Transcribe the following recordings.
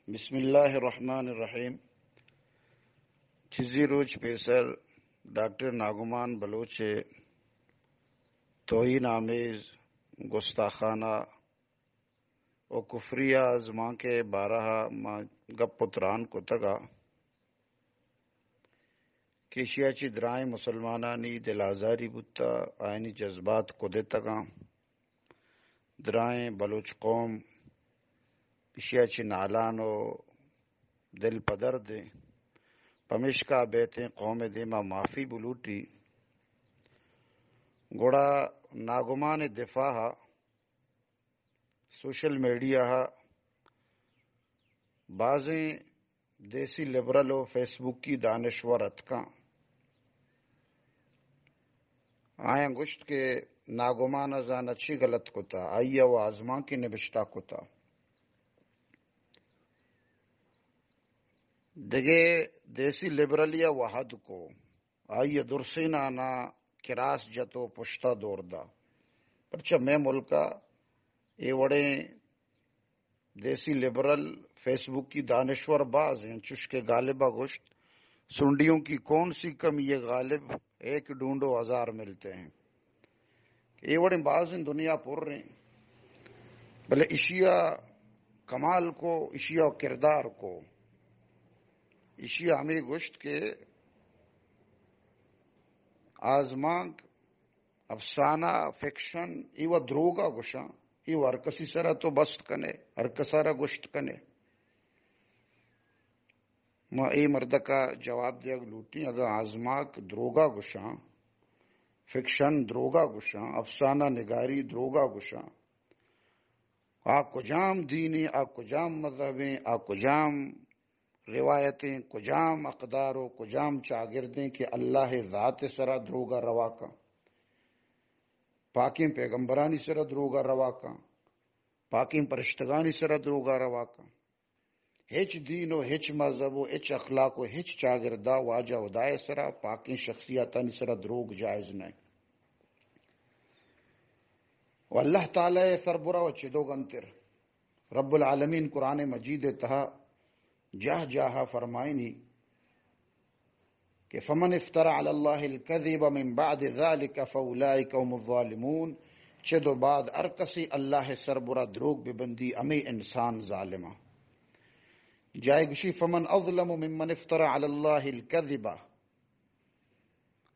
بسم الله الرحمن الرحیم. چیزی روج پیسر ڈاکٹر ناگمان بلوچ توہین آمیز گستاخانہ و کفریہ زمان کے بارہ ما گپ پتران کو تگا کیشیاچی درائیں مسلمانانی دل آزاری بوتا آئینی جذبات کو دے تگا درائیں بلوچ قوم اشیاچی نالان و دل پدر دے پمشکا بیتیں قوم دیما معافی بلوٹی گوڑا ناگمان دفاع سوشل میڈیا بازیں دیسی لبرل و فیس بک کی دانشور اتکاں آیا گشت کے ناگمان ازان اچھی غلط کتا آئیا و آزمان کی نبشتہ کتا دگے دیسی لبرلیا وحد کو آئیے درسین آنا کراس جتو پشتہ دور دا پرچہ میں ملکہ اے وڑے دیسی لبرل فیس بک کی دانشور باز ہیں چشکے غالبہ گشت سنڈیوں کی کون سی کم یہ غالب ایک ڈھونڈو ہزار ملتے ہیں. اے وڑے باز ہیں دنیا پر رہے بلے اشیا کمال کو اشیا کردار کو اشیا ہمیں گشت کے آزمانک افسانہ فکشن ایوہ دروگا گشاں ایوہ ہر کسی سرا تو بست کنے ہر کسارا گشت کنے ما ای مردہ کا جواب دیا لوٹی اگر آزماک دروگا گشاں فکشن دروگا گشاں افسانہ نگاری دروگا گشاں آ کجام دینی آ کجام مذہبیں آ کجام روایتیں کجام اقدار و کجام چاگردیں کہ اللہ ذات سرا دروگا روا کا پاکیم پیغمبرانی سرا دروگا روا کا پاکیم پرشتگانی سرا دروگا روا کا ہیچ دین و ہیچ مذہب و ہیچ اخلاق و ہیچ چاگردہ واجہ ودائے سرا پاکیم شخصیتانی سرا دروگ جائز نہیں و اللہ تعالی سربرا و چدو گنتر رب العالمین قرآن مجید تہا جاہ جاہا فرمائنی کہ فمن افترى على الله الكذب من بعد ذلك فاولئك هم الظالمون چدو بعد ارکسی اللہ سربرا دروگ ببندی امی انسان ظالمہ جائے گشی فمن اظلم ممن افترى على الله الكذب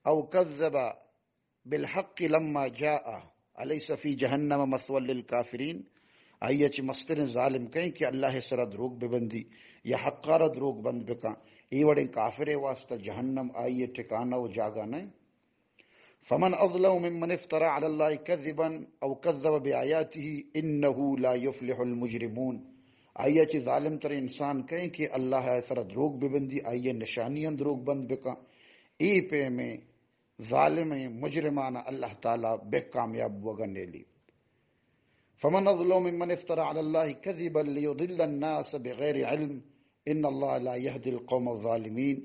او كذب بالحق لما جاء الیس فی جہنم مثوى للکافرین آئیے چی مستر ظالم کہیں کہ اللہ سرا دروگ ببندی یا حقارہ دروگ بند بکا ای وڑیں کافر واسطہ جہنم آئیے ٹھکانہ و جاگا نہیں. فمن اظلم ممن افترى على الله كذبا او كذب بآیاته انه لا يفلح المجرمون آئیے چی ظالم تر انسان کہیں کہ اللہ سرا دروگ ببندی آئیے نشانیاں دروگ بند بکا ای پہ میں ظالم مجرمانہ اللہ تعالیٰ بے کامیاب وگنے لی. فمن اظلم ممن افترى على الله كذبا ليضل الناس بغير علم ان اللہ لا يهدي القوم الظالمین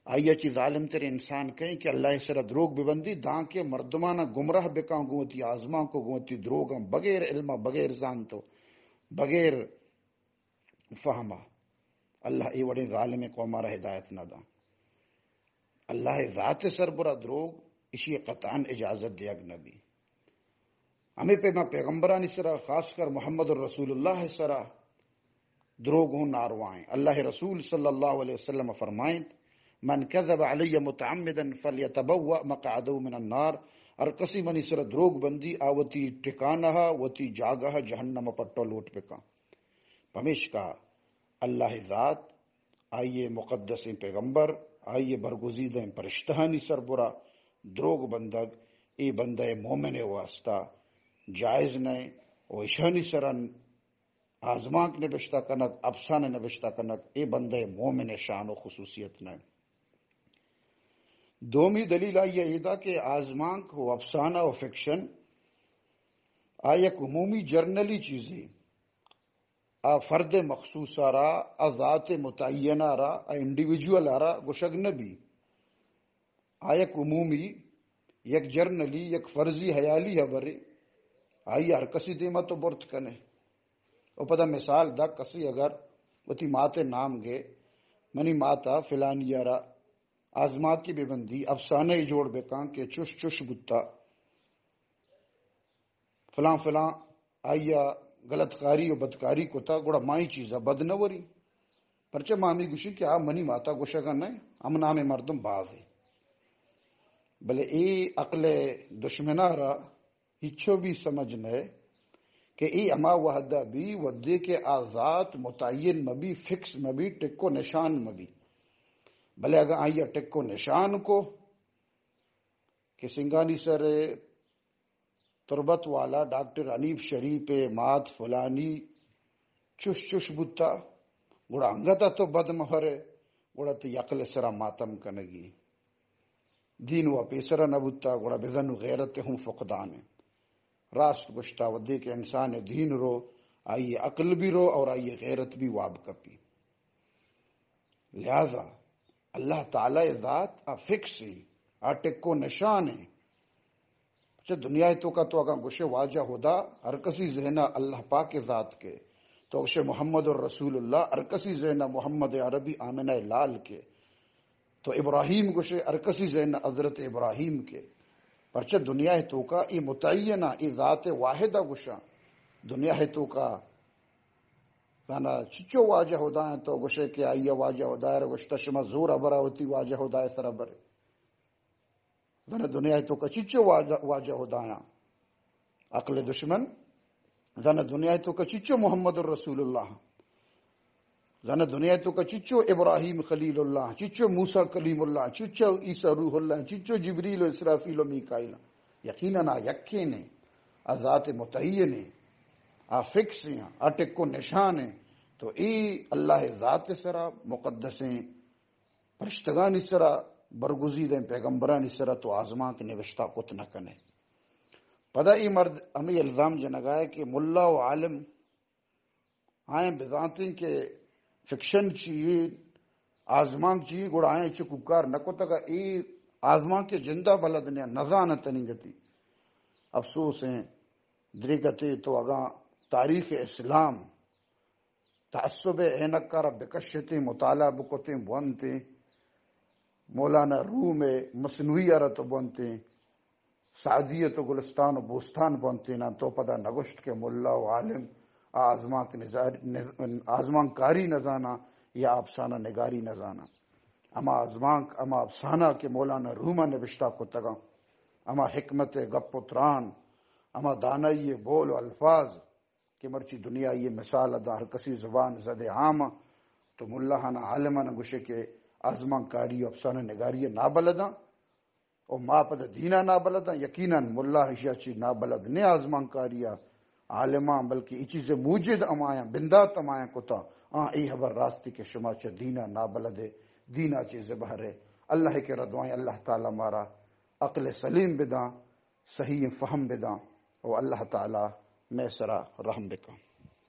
آئیے چی ظالم تیرے انسان کہیں کہ اللہ سرا دروگ ببندی دان کے مردمانہ گمراہ بکاں گوتی آزماں کو گوتی دروگاں بغیر علمہ بغیر زانتو بغیر فہمہ اللہ ای وڑی ظالم کو ہمارا ہدایت نہ دا اللہ ذات سربرا دروگ اسی قطعاً اجازت دیا نبی ہمیں پہ میں پیغمبرانی سرا خاص کر محمد الرسول اللہ سرا دروگوں ناروائیں اللہ رسول صلی اللہ علیہ وسلم فرمائیں من کذب علی متعمدا فلیتبوأ مقعدہ من النار اور کسی منی سرا دروگ بندی آوتی ٹکانہ وتی جاگہ جہنم پٹو لوٹ پکا پمیش کا اللہ ذات آئیے مقدس پیغمبر آئیے برگزیدہ پرشتہانی سربرا دروگ بندگ ای بندہ مومن واسطہ جائز نہیں و اشانی سرن آزمانک نبشتہ کنک افسانہ نبشتہ کنک اے بندہ مومن شان و خصوصیت نہیں. دومی دلیل آئیے ایدہ کہ آزمانک و افسانہ و فکشن ایک عمومی جرنلی چیزیں فرد مخصوص را ذات متعینہ را انڈیویجول را گشگ نبی ایک عمومی یک جرنلی یک فرضی حیالی ہے برے آئی ہر کسی دیما تو برت کنے او پدا مثال دا کسی اگر وتی ماتے نام گے منی ماتا فلانیارا آزما کی بے بندی افسانہ جوڑ بے کان کہ چش چش بتا فلاں فلاں آئیا غلط کاری و بدکاری کو تا گوڑا مائی چیزا بد نہ وری پرچہ مامی گوشی کہ آ منی ماتا گوشا گا نہیں امنا میں مردم باز ہے بلے ای عقل دشمنارا ہچو بھی سمجھ نئے کہ ای اما وحدہ بھی ودے کے آزاد متعین مبی فکس مبی ٹکو نشان مبی بلے اگر آئیا ٹکو نشان کو کہ سنگانی سر تربت والا ڈاکٹر انیف شریف مات فلانی چش چش بتا گوڑا انگتا تو بد مہرے گوڑا تو یقل سرا ماتم کنگی دین و پیسرا نبتا گوڑا بزن غیرت ہوں فقدان راست گشتا ودے کے انسان دین رو آئیے عقل بھی رو اور آئیے غیرت بھی واب کپی لہذا اللہ تعالی ذات فکس ہے ٹکو نشان ہے دنیا تو کا تو اگر گوشے واجہ ہودا ہر کسی ذہنہ اللہ پاک ذات کے تو گوشے محمد الرسول اللہ ہر کسی ذہنہ محمد عربی آمنہ لال کے تو ابراہیم گوشے ہر کسی ذہنہ حضرت ابراہیم کے پرچہ دنیا تو کا ای متعینہ ای ذات واحدہ گوشا دنیا تو کا کانا چچو واجہ ہودا ہے تو گوشے کہ آئیہ واجہ ہودا ہے گوشتا شما زور ابراوتی واجہ ہودا ہے سر ابر زن دنیا تو کا چچو واجہ ہودایا عقل دشمن زن دنیا تو کا چچو محمد الرسول اللہ زن دنیا تو کا چچو ابراہیم خلیل اللہ چچو موسیٰ کلیم اللہ چچو عیسیٰ روح اللہ چچو جبریل و اسرافیل و میکائیل یقیناً یکے نے ذات متعین ہے فکس ہیں اٹک کو نشان ہے تو ای اللہ ذات سرا مقدس ہیں پرشتگان سرا برگزید پیغمبران اس طرح تو آزما کے نوشتہ کت نہ کنے پدا ای مرد ہمیں الزام جنگا ہے کہ ملا و عالم آئیں بذاتیں کہ فکشن چیئے آزمان چیئے گوڑا آئیں چکوکار نکو تکا ای آزمان کے جندہ بلد نے نزانت نگتی افسوس ہیں دریگتے تو اگاں تاریخ اسلام تعصب اینکار بکشتے مطالعہ بکتے بونتے مولانا روم مصنوعی رت بنتے سعدیت و گلستان و بوستان بنتے نا تو پدا نگشت کے ملا و عالم آزمان کاری نزانا یا افسانہ نگاری نزانا اما آزمان اما افسانہ کے مولانا روما نبشتہ کو تگا اما حکمت گپ و تران اما دانائی بول و الفاظ کہ مرچی دنیا یہ مثال ادا ہر کسی زبان زد عام تو ملاحانہ عالمانہ گشے کے آزمان کاری افسانہ نگاری نابلداں اور ما پد دینا نابلداں یقیناً ملا حشیا چی نابلد نے آزمان کاریا عالماں بلکہ ای چیز موجد امایا بندات امایا کتا ای حبر راستی کے شما چا دینا نابلد ہے دینا چیز بہرے اللہ کے ردوائیں اللہ تعالی مارا عقل سلیم بداں صحیح فہم بداں اور اللہ تعالی میں سرا رحم بکا